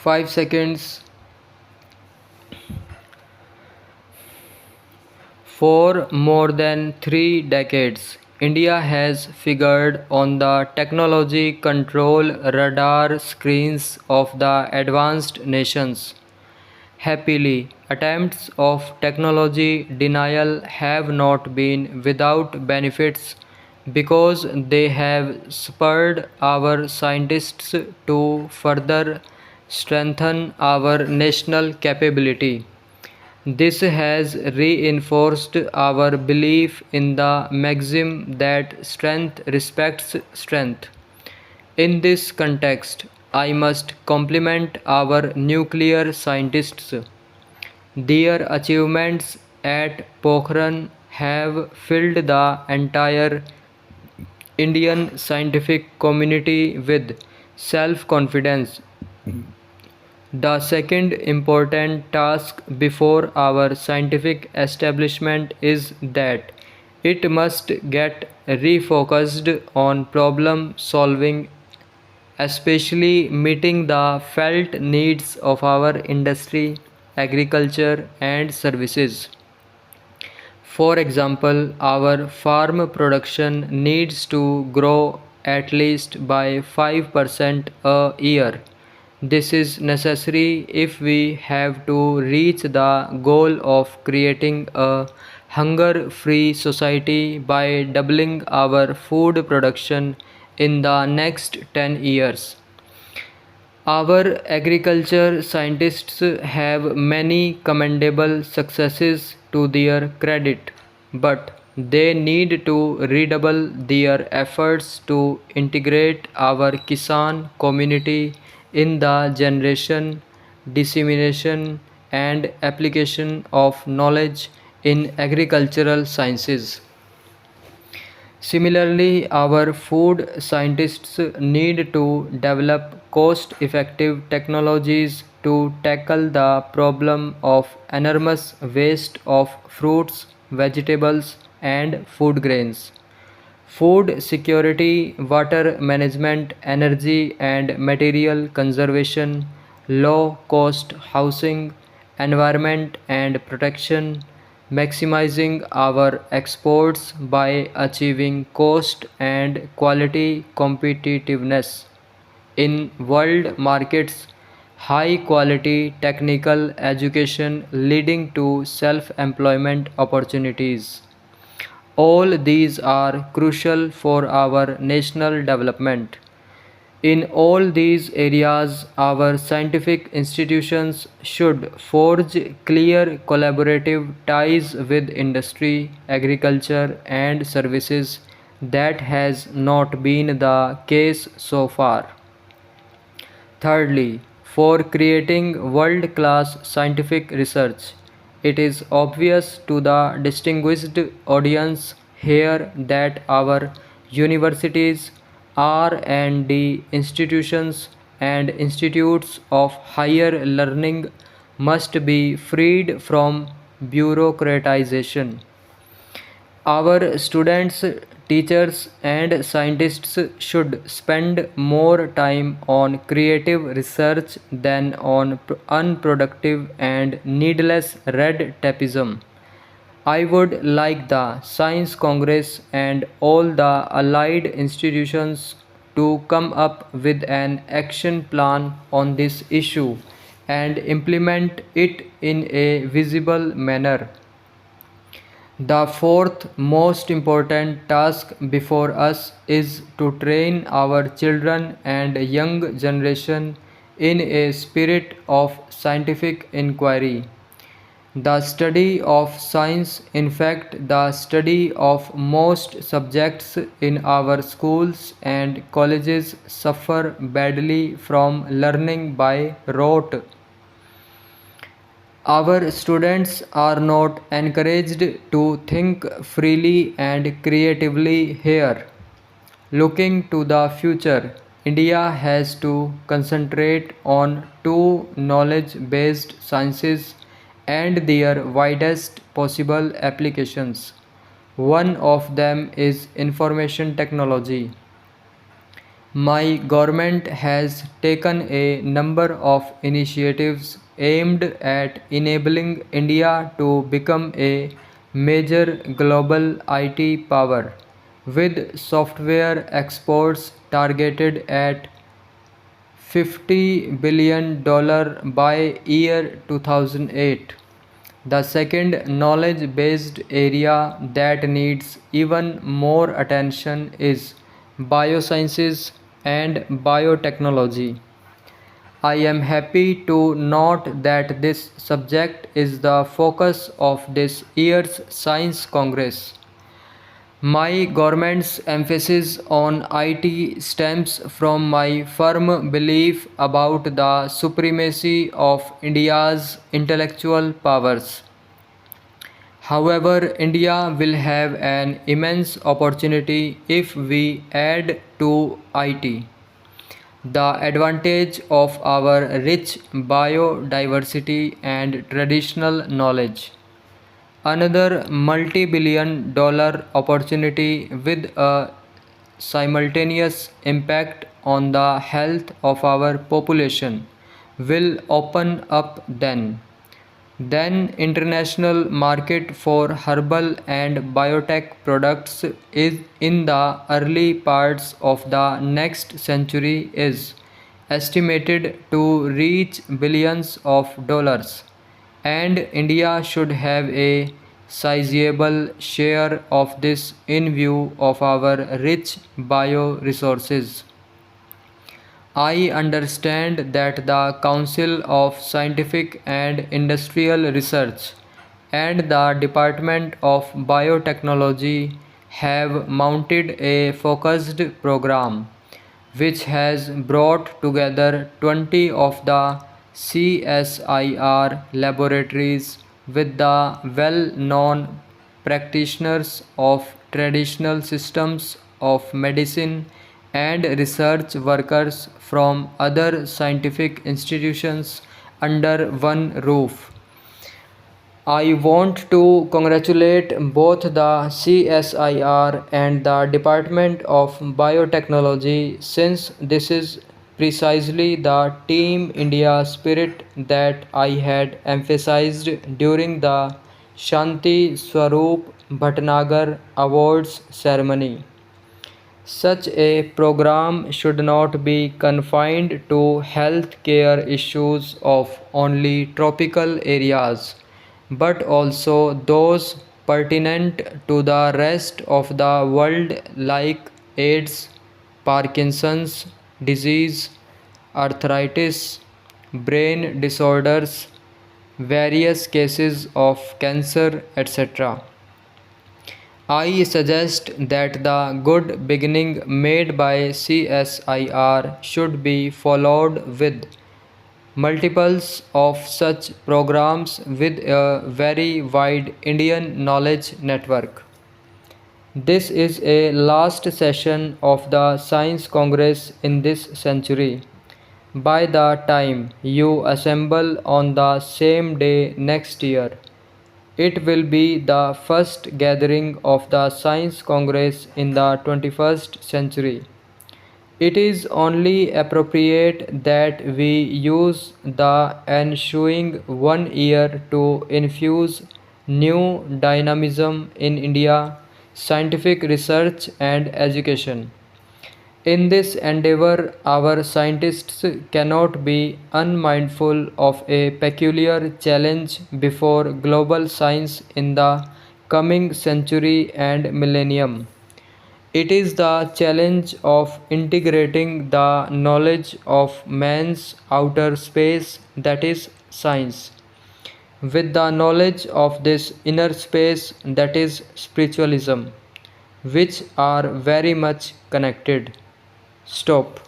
5 seconds. For more than 3 decades, India has figured on the technology control radar screens of the advanced nations. Happily, attempts of technology denial have not been without benefits because they have spurred our scientists to further strengthen our national capability. This has reinforced our belief in the maxim that strength respects strength. In this context, I must compliment our nuclear scientists. Their achievements at Pokhran have filled the entire Indian scientific community with self confidence. The second important task before our scientific establishment is that it must get refocused on problem solving, especially meeting the felt needs of our industry, agriculture, and services. For example, our farm production needs to grow at least by 5% a year. This is necessary if we have to reach the goal of creating a hunger free society by doubling our food production in the next 10 years. Our agriculture scientists have many commendable successes to their credit, but they need to redouble their efforts to integrate our Kisan community in the generation, dissemination, and application of knowledge in agricultural sciences. Similarly, our food scientists need to develop cost effective technologies to tackle the problem of enormous waste of fruits, vegetables, and food grains. Food security, water management, energy and material conservation, low cost housing, environment and protection, maximizing our exports by achieving cost and quality competitiveness in world markets, high quality technical education leading to self employment opportunities. All these are crucial for our national development. In all these areas, our scientific institutions should forge clear collaborative ties with industry, agriculture, and services that has not been the case so far. Thirdly, for creating world class scientific research, it is obvious to the distinguished audience here that our universities, R&D institutions, and institutes of higher learning must be freed from bureaucratization. Our students, teachers, and scientists should spend more time on creative research than on unproductive and needless red tapeism. I would like the Science Congress and all the allied institutions to come up with an action plan on this issue and implement it in a visible manner. The fourth most important task before us is to train our children and young generation in a spirit of scientific inquiry. The study of science, in fact, the study of most subjects in our schools and colleges, suffer badly from learning by rote. Our students are not encouraged to think freely and creatively here. Looking to the future, India has to concentrate on two knowledge based sciences and their widest possible applications. One of them is information technology. My government has taken a number of initiatives aimed at enabling India to become a major global IT power, with software exports targeted at $50 billion by year 2008. The second knowledge based area that needs even more attention is biosciences and biotechnology. I am happy to note that this subject is the focus of this year's Science Congress. My government's emphasis on IT stems from my firm belief about the supremacy of India's intellectual powers. However, India will have an immense opportunity if we add to IT the advantage of our rich biodiversity and traditional knowledge. Another multi-billion-dollar opportunity with a simultaneous impact on the health of our population will open up then. Then international market for herbal and biotech products is in the early parts of the next century is estimated to reach billions of dollars, and India should have a sizable share of this in view of our rich bioresources. I understand that the Council of Scientific and Industrial Research and the Department of Biotechnology have mounted a focused program which has brought together 20 of the CSIR laboratories with the well known practitioners of traditional systems of medicine and research workers from other scientific institutions under one roof. I want to congratulate both the CSIR and the Department of Biotechnology since this is precisely the Team India spirit that I had emphasized during the Shanti Swaroop Bhatnagar Awards ceremony. Such a program should not be confined to healthcare issues of only tropical areas, but also those pertinent to the rest of the world like AIDS, Parkinson's disease, arthritis, brain disorders, various cases of cancer, etc. I suggest that the good beginning made by CSIR should be followed with multiples of such programs with a very wide Indian knowledge network. This is a last session of the Science Congress in this century. By the time you assemble on the same day next year, it will be the first gathering of the Science Congress in the 21st century. It is only appropriate that we use the ensuing 1 year to infuse new dynamism in India, scientific research and education. In this endeavor, our scientists cannot be unmindful of a peculiar challenge before global science in the coming century and millennium. It is the challenge of integrating the knowledge of man's outer space, that is, science, with the knowledge of this inner space, that is, spiritualism, which are very much connected. Stop.